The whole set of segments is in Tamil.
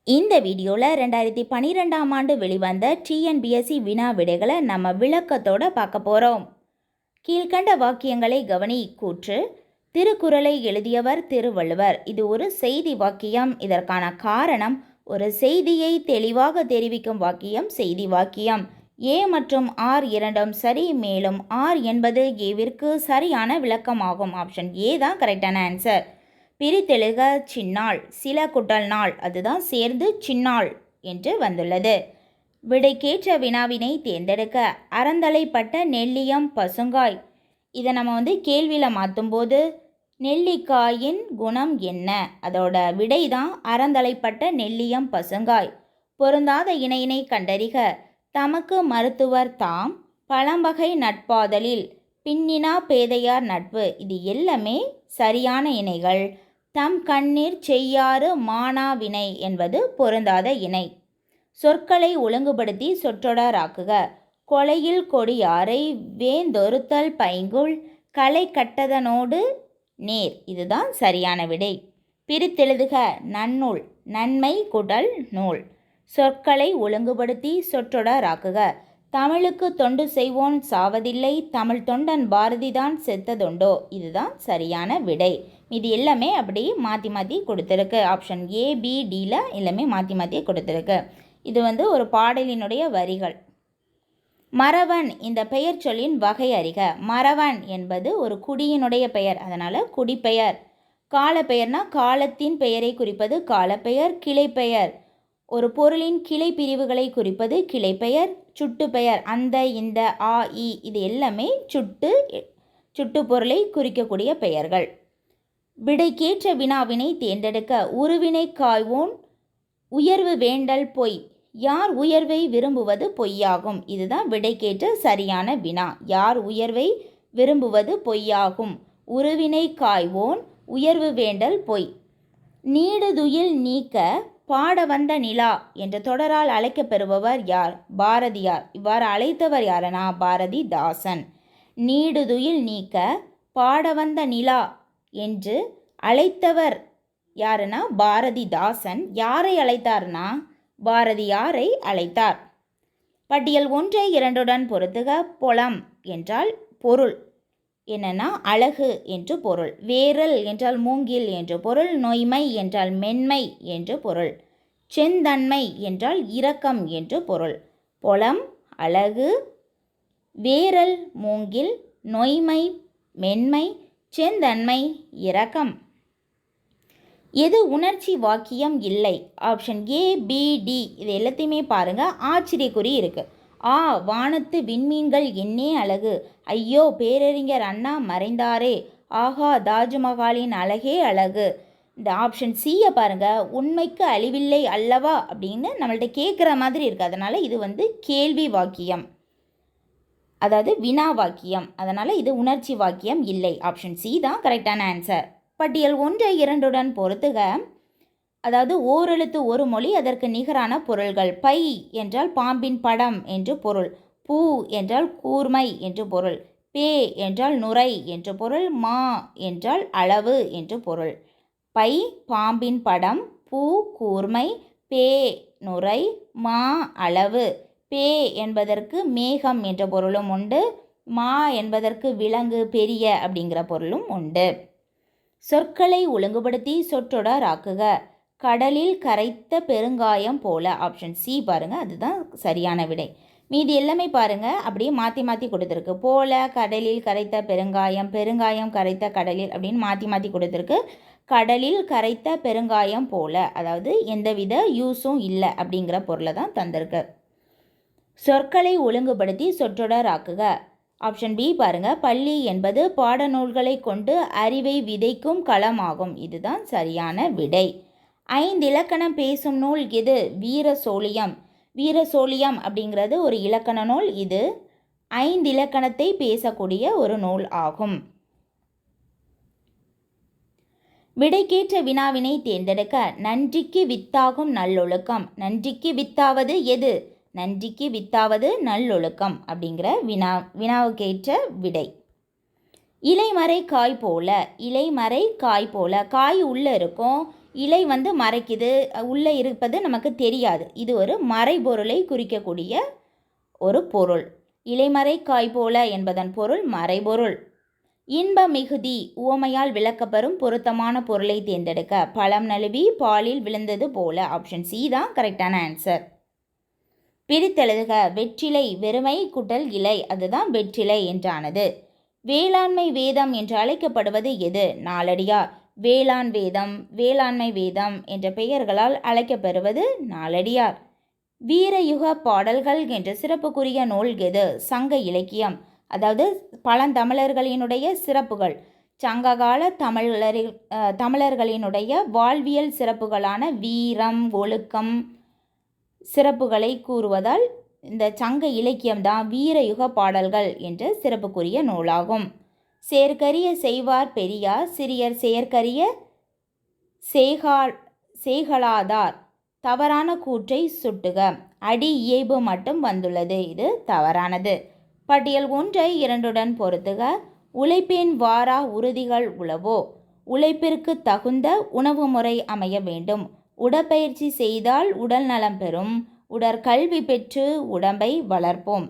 இந்த வீடியோவில் 2012ஆம் ஆண்டு வெளிவந்த டிஎன்பிஎஸ்சி வினா விடைகளை நம்ம விளக்கத்தோட பார்க்க போகிறோம். கீழ்கண்ட வாக்கியங்களை கவனி. கூற்று: திருக்குறளை எழுதியவர் திருவள்ளுவர். இது ஒரு செய்தி வாக்கியம். இதற்கான காரணம், ஒரு செய்தியை தெளிவாக தெரிவிக்கும் வாக்கியம் செய்தி வாக்கியம். ஏ மற்றும் ஆர் இரண்டும் சரி, மேலும் ஆர் என்பது ஏவிற்கு சரியான விளக்கமாகும். ஆப்ஷன் ஏ தான் கரெக்டான ஆன்சர். பிரித்தெழுக சின்னாள், சில குட்டல் நாள், அதுதான் சேர்ந்து சின்னாள் என்று வந்துள்ளது. விடைக்கேற்ற வினாவினை தேர்ந்தெடுக்க. அறந்தலைப்பட்ட நெல்லியம் பசுங்காய். இதை நம்ம கேள்வியில் மாற்றும்போது நெல்லிக்காயின் குணம் என்ன? அதோட விடை தான் அறந்தலைப்பட்ட நெல்லியம் பசுங்காய். பொருந்தாத இணையினை கண்டறிக. தமக்கு மருத்துவர் தாம், பழம்பகை நட்பாதலில், பின்னினா பேதையார் நட்பு. இது எல்லாமே சரியான இணைகள். தம் கண்ணீர் செய்யாறு மானா வினை என்பது பொருந்தாத இணை. சொற்களை ஒழுங்குபடுத்தி சொற்றொடராக்குக. கொலையில் கொடியாரை வேந்தொருத்தல் பைங்குள், களை கட்டதனோடு நேர். இதுதான் சரியான விடை. பிரித்தெழுதுக. நன்னூல், நன்மை குடல் நூல். சொற்களை ஒழுங்குபடுத்தி சொற்றொடராக்குக. தமிழுக்கு தொண்டு செய்வோன் சாவதில்லை, தமிழ் தொண்டன் பாரதிதான் செத்ததுண்டோ. இதுதான் சரியான விடை. இது எல்லாமே அப்படி மாற்றி மாற்றி கொடுத்துருக்கு. ஆப்ஷன் ஏ, பி, டியில் எல்லாமே மாற்றி மாற்றி கொடுத்துருக்கு. இது ஒரு பாடலினுடைய வரிகள். மறவன், இந்த பெயர் சொல்லின் வகை அறிக. மறவன் என்பது ஒரு குடியினுடைய பெயர், அதனால் குடிப்பெயர். காலப்பெயர்னா காலத்தின் பெயரை குறிப்பது காலப்பெயர். கிளைப்பெயர் ஒரு பொருளின் கிளை பிரிவுகளை குறிப்பது கிளைப்பெயர். சுட்டுப்பெயர் அந்த, இந்த, ஆ, இ இது எல்லாமே சுட்டு பொருளை குறிக்கக்கூடிய பெயர்கள். விடைக்கேற்ற வினாவினை தேர்ந்தெடுக்க. உருவினை காய்வோன் உயர்வு வேண்டல் பொய். யார் உயர்வை விரும்புவது பொய்யாகும். இதுதான் விடைக்கேற்ற சரியான வினா. யார் உயர்வை விரும்புவது பொய்யாகும். உருவினை காய்வோன் உயர்வு வேண்டல் பொய். நீடுதுயில் நீக்க பாட வந்த நிலா என்ற தொடரால் அழைக்கப்பெறுபவர் யார்? பாரதியார். இவ்வாறு அழைத்தவர் யாருன்னா பாரதிதாசன். நீடுதுயில் நீக்க பாட வந்த நிலா என்று அழைத்தவர் யாருன்னா பாரதிதாசன். யாரை அழைத்தார்னா பாரதியாரை அழைத்தார். பட்டியல் 1, 2 பொருத்துக. பொலம் என்றால் பொருள் என்னன்னா அழகு என்று பொருள். வேரல் என்றால் மூங்கில் என்று பொருள். நொய்மை என்றால் மென்மை என்று பொருள். செந்தன்மை என்றால் இரக்கம் என்று பொருள். பொலம் அழகு, வேரல் மூங்கில், நொய்மை மென்மை, செந்தன்மை இரக்கம். எது உணர்ச்சி வாக்கியம் இல்லை? ஆப்ஷன் ஏ, பி, டி இது எல்லாத்தையுமே பாருங்கள், ஆச்சரியக்குறி இருக்குது. ஆ, வானத்து விண்மீன்கள் என்னே அழகு. ஐயோ, பேரறிஞர் அண்ணா மறைந்தாரே. ஆஹா, தாஜ்மஹாலின் அழகே அழகு. இந்த ஆப்ஷன் சியை பாருங்கள், உண்மைக்கு அழிவில்லை அல்லவா அப்படின்னு நம்மள்ட்ட கேட்குற மாதிரி இருக்குது. அதனால் இது கேள்வி வாக்கியம், அதாவது வினா வாக்கியம். அதனால் இது உணர்ச்சி வாக்கியம் இல்லை. ஆப்ஷன் சி தான் கரெக்டான ஆன்சர். பட்டியல் 1, 2 பொறுத்துக. அதாவது ஓரெழுத்து ஒரு மொழி, அதற்கு நிகரான பொருள்கள். பை என்றால் பாம்பின் படம் என்று பொருள். பூ என்றால் கூர்மை என்று பொருள். பே என்றால் நுரை என்று பொருள். மா என்றால் அளவு என்று பொருள். பை பாம்பின் படம், பூ கூர்மை, பே நுரை, மா அளவு. பே என்பதற்கு மேகம் என்ற பொருளும் உண்டு. மா என்பதற்கு விலங்கு, பெரிய அப்படிங்கிற பொருளும் உண்டு. சொற்களை ஒழுங்குபடுத்தி சொற்றொடராக்குக. கடலில் கரைத்த பெருங்காயம் போல. ஆப்ஷன் சி பாருங்கள், அதுதான் சரியான விடை. மீதி எல்லாமே பாருங்கள் அப்படியே மாற்றி மாற்றி கொடுத்துருக்கு. போல, கடலில் கரைத்த பெருங்காயம், பெருங்காயம் கரைத்த கடலில் அப்படின்னு மாற்றி மாற்றி கொடுத்துருக்கு. கடலில் கரைத்த பெருங்காயம் போல, அதாவது எந்தவித யூஸும் இல்லை அப்படிங்கிற பொருளை தான் தந்திருக்கு. சொற்களை ஒழுங்குபடுத்தி சொற்றொடராக்குக. ஆப்ஷன் பி பாருங்கள், பள்ளி என்பது பாடநூல்களை கொண்டு அறிவை விதைக்கும் களமாகும். இதுதான் சரியான விடை. 5 இலக்கணம் பேசும் நூல் எது? வீரசோழியம். வீரசோழியம் அப்படிங்கிறது ஒரு இலக்கண நூல். இது 5 இலக்கணத்தை பேசக்கூடிய ஒரு நூல் ஆகும். விடைக்கேற்ற வினாவினை தேர்ந்தெடுக்க. நன்றிக்கு வித்தாகும் நல்லொழுக்கம். நன்றிக்கு வித்தாவது எது? நன்றிக்கு வித்தாவது நல்லொழுக்கம் அப்படிங்கிற வினாவுக்கேற்ற விடை. இலைமறை காய் போல. இலைமறை காய் போல, காய் உள்ளே இருக்கும், இலை வந்து மறைக்குது, உள்ளே இருப்பது நமக்கு தெரியாது. இது ஒரு மறைபொருளை குறிக்கக்கூடிய ஒரு பொருள். இலைமறை காய் போல என்பதன் பொருள் மறைபொருள். இன்ப மிகுதி உவமையால் விளக்கப்பெறும் பொருத்தமான பொருளை தேர்ந்தெடுக்க. பழம் நழுவி பாலில் விழுந்தது போல. ஆப்ஷன் சி தான் கரெக்டான ஆன்சர். பிரித்தெழுதுக. வெற்றிலை வெறுமை கூட்டல் இலை, அதுதான் வெற்றிலை என்றானது. வேளாண்மை வேதம் என்று அழைக்கப்படுவது எது? நாலடியார். வேளாண் வேதம், வேளாண்மை வேதம் என்ற பெயர்களால் அழைக்கப்பெறுவது நாலடியார். வீரயுக பாடல்கள் என்ற சிறப்புக்குரிய நூல் எது? சங்க இலக்கியம். அதாவது பழந்தமிழர்களினுடைய சிறப்புகள், சங்ககால தமிழர்களினுடைய வாழ்வியல் சிறப்புகளான வீரம், ஒழுக்கம் சிறப்புகளை கூறுவதால் இந்த சங்க இலக்கியம்தான் வீரயுக பாடல்கள் என்ற சிறப்புக்குரிய நூலாகும். செயற்கரிய செய்வார் பெரியார், சிறியர் செயற்கரிய செய்களாதார். தவறான கூற்றை சுட்டுக. அடி இயைபு மட்டும் வந்துள்ளது, இது தவறானது. பட்டியல் 1 2 பொருத்துக. உழைப்பின் வாரா உறுதிகள் உளவோ. உழைப்பிற்கு தகுந்த உணவு முறை அமைய வேண்டும். உடற்பயிற்சி செய்தால் உடல் நலம் பெறும். உடற்கல்வி பெற்று உடம்பை வளர்ப்போம்.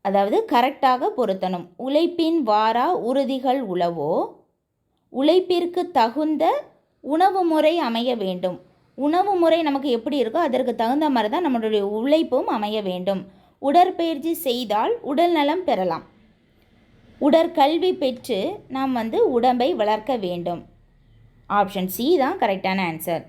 அதாவது கரெக்டாக பொருத்தணும். உழைப்பின் வாரா உறுதிகள் உளவோ. உழைப்பிற்கு தகுந்த உணவு முறை அமைய வேண்டும். உணவு முறை நமக்கு எப்படி இருக்கோ அதற்கு தகுந்த மாதிரி தான் நம்மளுடைய உழைப்பும் அமைய வேண்டும். உடற்பயிற்சி செய்தால் உடல் நலம் பெறலாம். உடற்கல்வி பெற்று நாம் உடம்பை வளர்க்க வேண்டும். ஆப்ஷன் சி தான் கரெக்டான ஆன்சர்.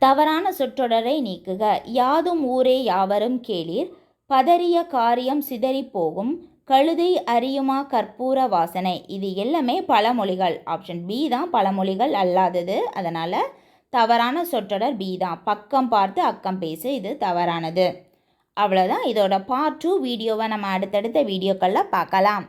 தவறான சொற்றொடரை நீக்குக. யாதும் ஊரே யாவரும் கேளீர், பதறிய காரியம் சிதறி போகும், கழுதை அறியுமா கற்பூர வாசனை. இது எல்லாமே பழமொழிகள். ஆப்ஷன் பி தான் பழமொழிகள் அல்லாதது. அதனால் தவறான சொற்றொடர் பி தான். பக்கம் பார்த்து அக்கம் பேசு, இது தவறானது. அவ்வளோதான். இதோட பார்ட் 2 வீடியோவை நம்ம அடுத்தடுத்த வீடியோக்களில் பார்க்கலாம்.